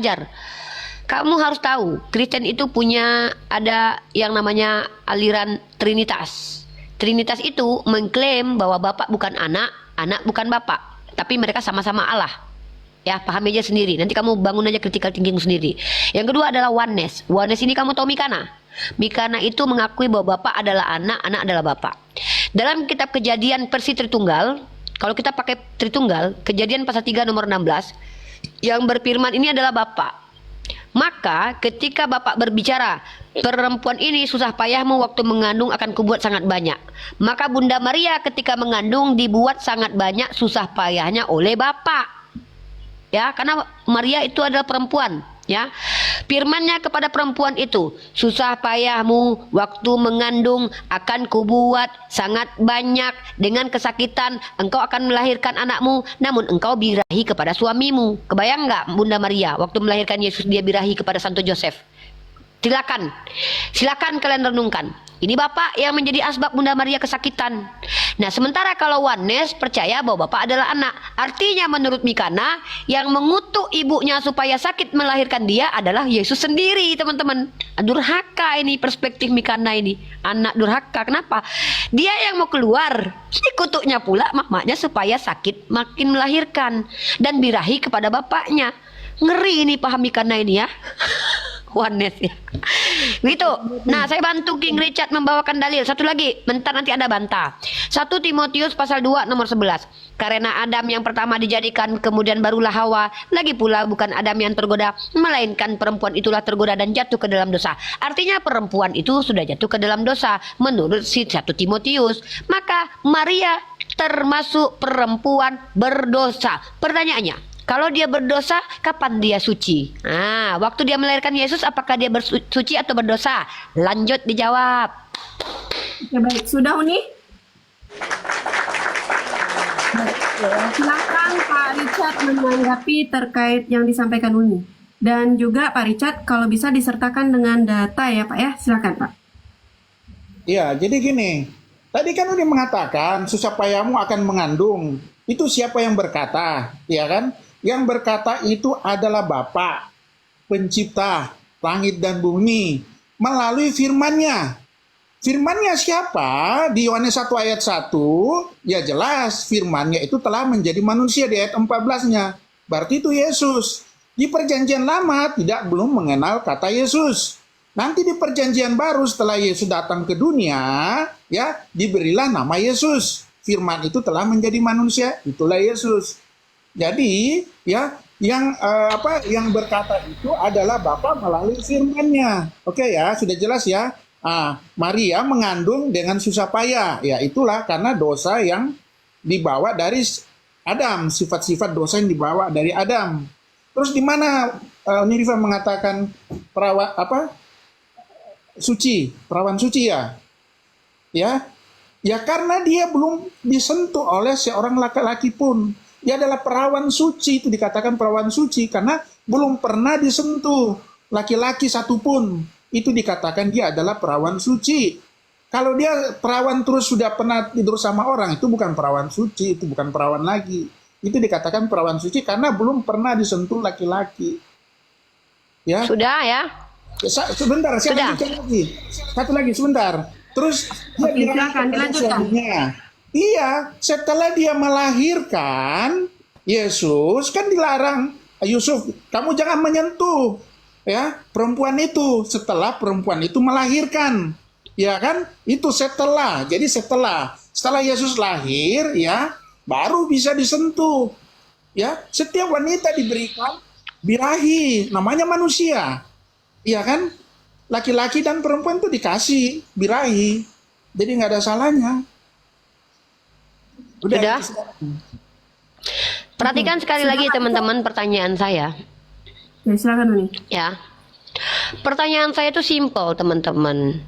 belajar. Kamu harus tahu, Kristen itu punya ada yang namanya aliran Trinitas. Trinitas itu mengklaim bahwa Bapak bukan anak, anak bukan Bapak, tapi mereka sama-sama Allah. Ya, pahami aja sendiri. Nanti kamu bangun aja critical thinking sendiri. Yang kedua adalah oneness. Oneness ini kamu tahu Mikana. Mikana itu mengakui bahwa Bapak adalah anak, anak adalah Bapak. Dalam kitab Kejadian versi Tritunggal, kalau kita pakai Tritunggal, Kejadian pasal 3 nomor 16, yang berfirman ini adalah Bapak. Maka ketika Bapak berbicara, perempuan ini susah payahmu waktu mengandung akan kubuat sangat banyak. Maka Bunda Maria ketika mengandung dibuat sangat banyak susah payahnya oleh Bapak. Ya, karena Maria itu adalah perempuan, ya. Firman-Nya kepada perempuan itu, susah payahmu waktu mengandung akan kubuat sangat banyak, dengan kesakitan engkau akan melahirkan anakmu, namun engkau birahi kepada suamimu. Kebayang nggak Bunda Maria waktu melahirkan Yesus dia birahi kepada Santo Yosef? Silakan kalian renungkan. Ini Bapak yang menjadi asbab Bunda Maria kesakitan. Nah, sementara kalau oneness percaya bahwa Bapak adalah anak. Artinya menurut Mikana, yang mengutuk ibunya supaya sakit melahirkan dia adalah Yesus sendiri, teman-teman. Durhaka ini perspektif Mikana ini. Anak durhaka. Kenapa? Dia yang mau keluar. Dikutuknya pula mamanya supaya sakit makin melahirkan. Dan birahi kepada bapaknya. Ngeri ini paham Mikana ini ya. Oneness ya. Gitu. Nah, saya bantu King Richard membawakan dalil. Satu lagi, bentar nanti Anda bantah. 1 Timotius pasal 2 nomor 11. Karena Adam yang pertama dijadikan, kemudian barulah Hawa. Lagi pula bukan Adam yang tergoda, melainkan perempuan itulah tergoda dan jatuh ke dalam dosa. Artinya perempuan itu sudah jatuh ke dalam dosa menurut si 1 Timotius. Maka Maria termasuk perempuan berdosa. Pertanyaannya, kalau dia berdosa, kapan dia suci? Nah, waktu dia melahirkan Yesus, apakah dia bersuci atau berdosa? Lanjut dijawab. Ya, baik, sudah Uni? Silakan Pak Richard menanggapi terkait yang disampaikan Uni. Dan juga Pak Richard, kalau bisa disertakan dengan data ya Pak ya, silakan Pak. Iya, jadi gini. Tadi kan Uni mengatakan susah payahmu akan mengandung. Itu siapa yang berkata, ya kan? Yang berkata itu adalah Bapa, pencipta langit dan bumi, melalui firman-Nya. Firman-Nya siapa? Di Yohanes 1 ayat 1, ya jelas firman-Nya itu telah menjadi manusia di ayat 14-nya. Berarti itu Yesus. Di perjanjian lama belum mengenal kata Yesus. Nanti di perjanjian baru setelah Yesus datang ke dunia, ya diberilah nama Yesus. Firman itu telah menjadi manusia, itulah Yesus. Jadi ya yang berkata itu adalah Bapa melalui firman-Nya. Oke ya, sudah jelas ya. Maria mengandung dengan susah payah. Ya itulah karena dosa yang dibawa dari Adam, sifat-sifat dosa yang dibawa dari Adam. Terus di mana Nirifa mengatakan perawan suci ya? Ya karena dia belum disentuh oleh seorang laki-laki pun. Dia adalah perawan suci, itu dikatakan perawan suci karena belum pernah disentuh laki-laki satupun. Itu dikatakan dia adalah perawan suci. Kalau dia perawan terus sudah pernah tidur sama orang, itu bukan perawan suci, itu bukan perawan lagi. Itu dikatakan perawan suci karena belum pernah disentuh laki-laki. Ya. Sudah ya? Sebentar, saya lanjutkan lagi. Satu lagi, sebentar. Terus dia silakan dilanjutkan. Iya, setelah dia melahirkan Yesus kan dilarang, Yusuf, kamu jangan menyentuh ya perempuan itu setelah perempuan itu melahirkan. Ya kan? Itu setelah. Jadi setelah Yesus lahir ya, baru bisa disentuh. Ya, setiap wanita diberikan birahi, namanya manusia. Iya kan? Laki-laki dan perempuan itu dikasih birahi. Jadi nggak ada salahnya. Sudah. Perhatikan sekali lagi teman-teman pertanyaan saya. Ya, silakan Uni. Ya. Pertanyaan saya itu simpel, teman-teman.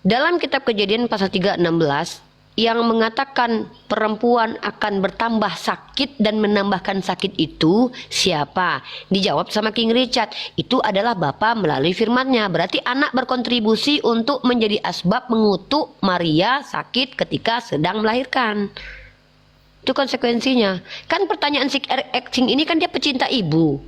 Dalam kitab Kejadian pasal 3:16 yang mengatakan perempuan akan bertambah sakit dan menambahkan sakit itu siapa? Dijawab sama King Richard, itu adalah Bapa melalui firman-Nya. Berarti anak berkontribusi untuk menjadi asbab mengutuk Maria sakit ketika sedang melahirkan. Itu konsekuensinya. Kan pertanyaan si acting ini kan dia pecinta ibu.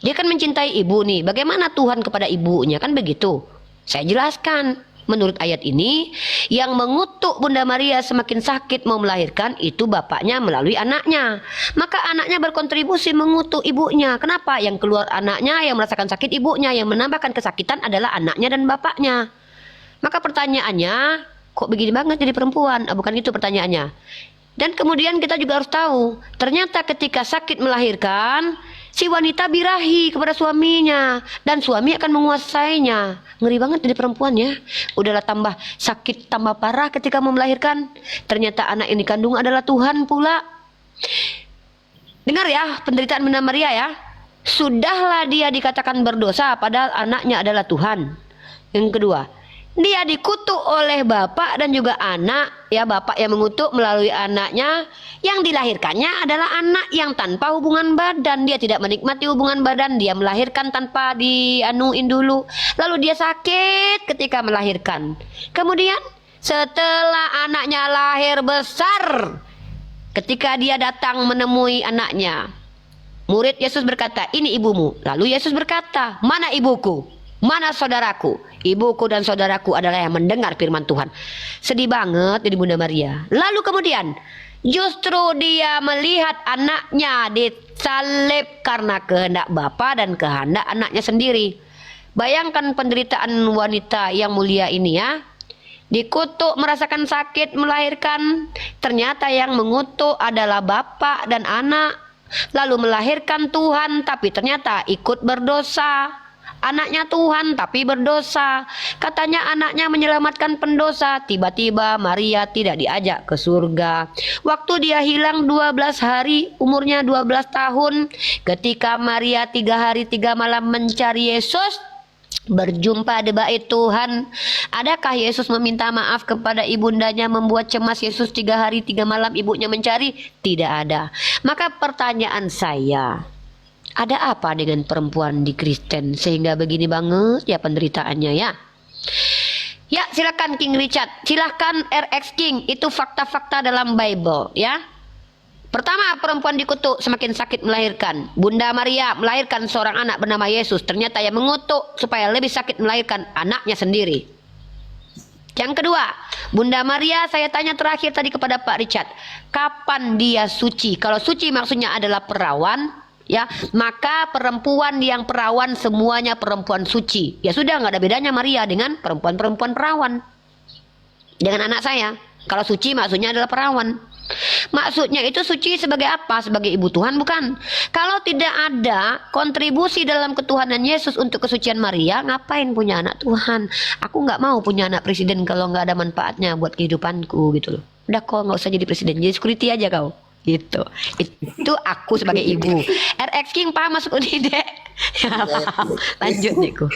Dia kan mencintai ibu nih. Bagaimana Tuhan kepada ibunya? Kan begitu. Saya jelaskan. Menurut ayat ini, yang mengutuk Bunda Maria semakin sakit mau melahirkan itu bapaknya melalui anaknya. Maka anaknya berkontribusi mengutuk ibunya. Kenapa? Yang keluar anaknya, yang merasakan sakit ibunya, yang menambahkan kesakitan adalah anaknya dan bapaknya. Maka pertanyaannya, kok begini banget jadi perempuan? Bukan itu pertanyaannya. Dan kemudian kita juga harus tahu, ternyata ketika sakit melahirkan, si wanita birahi kepada suaminya dan suami akan menguasainya. Ngeri banget jadi perempuan ya. Udahlah tambah sakit tambah parah ketika mau melahirkan. Ternyata anak yang dikandung adalah Tuhan pula. Dengar ya penderitaan Bunda Maria ya. Sudahlah dia dikatakan berdosa padahal anaknya adalah Tuhan. Yang kedua, dia dikutuk oleh bapak dan juga anak. Ya, bapak yang mengutuk melalui anaknya. Yang dilahirkannya adalah anak yang tanpa hubungan badan. Dia tidak menikmati hubungan badan. Dia melahirkan tanpa dianuin dulu. Lalu dia sakit ketika melahirkan. Kemudian setelah anaknya lahir besar, ketika dia datang menemui anaknya, murid Yesus berkata, "Ini ibumu." Lalu Yesus berkata, "Mana ibuku? Mana saudaraku?" Ibuku dan saudaraku adalah yang mendengar firman Tuhan. Sedih banget jadi Bunda Maria. Lalu kemudian justru dia melihat anaknya disalib karena kehendak bapa dan kehendak anaknya sendiri. Bayangkan penderitaan wanita yang mulia ini ya. Dikutuk merasakan sakit melahirkan. Ternyata yang mengutuk adalah bapak dan anak. Lalu melahirkan Tuhan tapi ternyata ikut berdosa. Anaknya Tuhan tapi berdosa. Katanya anaknya menyelamatkan pendosa. Tiba-tiba Maria tidak diajak ke surga. Waktu dia hilang 12 hari, umurnya 12 tahun. Ketika Maria 3 hari 3 malam mencari Yesus, berjumpa di bait Tuhan. Adakah Yesus meminta maaf kepada ibundanya, membuat cemas Yesus 3 hari 3 malam ibunya mencari? Tidak ada. Maka pertanyaan saya, ada apa dengan perempuan di Kristen sehingga begini banget ya penderitaannya ya? Ya silakan King Richard, silakan RX King, itu fakta-fakta dalam Bible ya. Pertama, perempuan dikutuk semakin sakit melahirkan. Bunda Maria melahirkan seorang anak bernama Yesus. Ternyata yang mengutuk supaya lebih sakit melahirkan anaknya sendiri. Yang kedua, Bunda Maria, saya tanya terakhir tadi kepada Pak Richard, kapan dia suci? Kalau suci maksudnya adalah perawan. Ya, maka perempuan yang perawan semuanya perempuan suci. Ya sudah, nggak ada bedanya Maria dengan perempuan-perempuan perawan. Dengan anak saya, kalau suci maksudnya adalah perawan. Maksudnya itu suci sebagai apa? Sebagai ibu Tuhan bukan? Kalau tidak ada kontribusi dalam ketuhanan Yesus untuk kesucian Maria, ngapain punya anak Tuhan? Aku nggak mau punya anak presiden kalau nggak ada manfaatnya buat kehidupanku gitu loh. Udah kok nggak usah jadi presiden, jadi security aja kau. Gitu. Itu aku sebagai ibu. RX King paham masuk ini dek? Ya paham. Lanjut nih ku.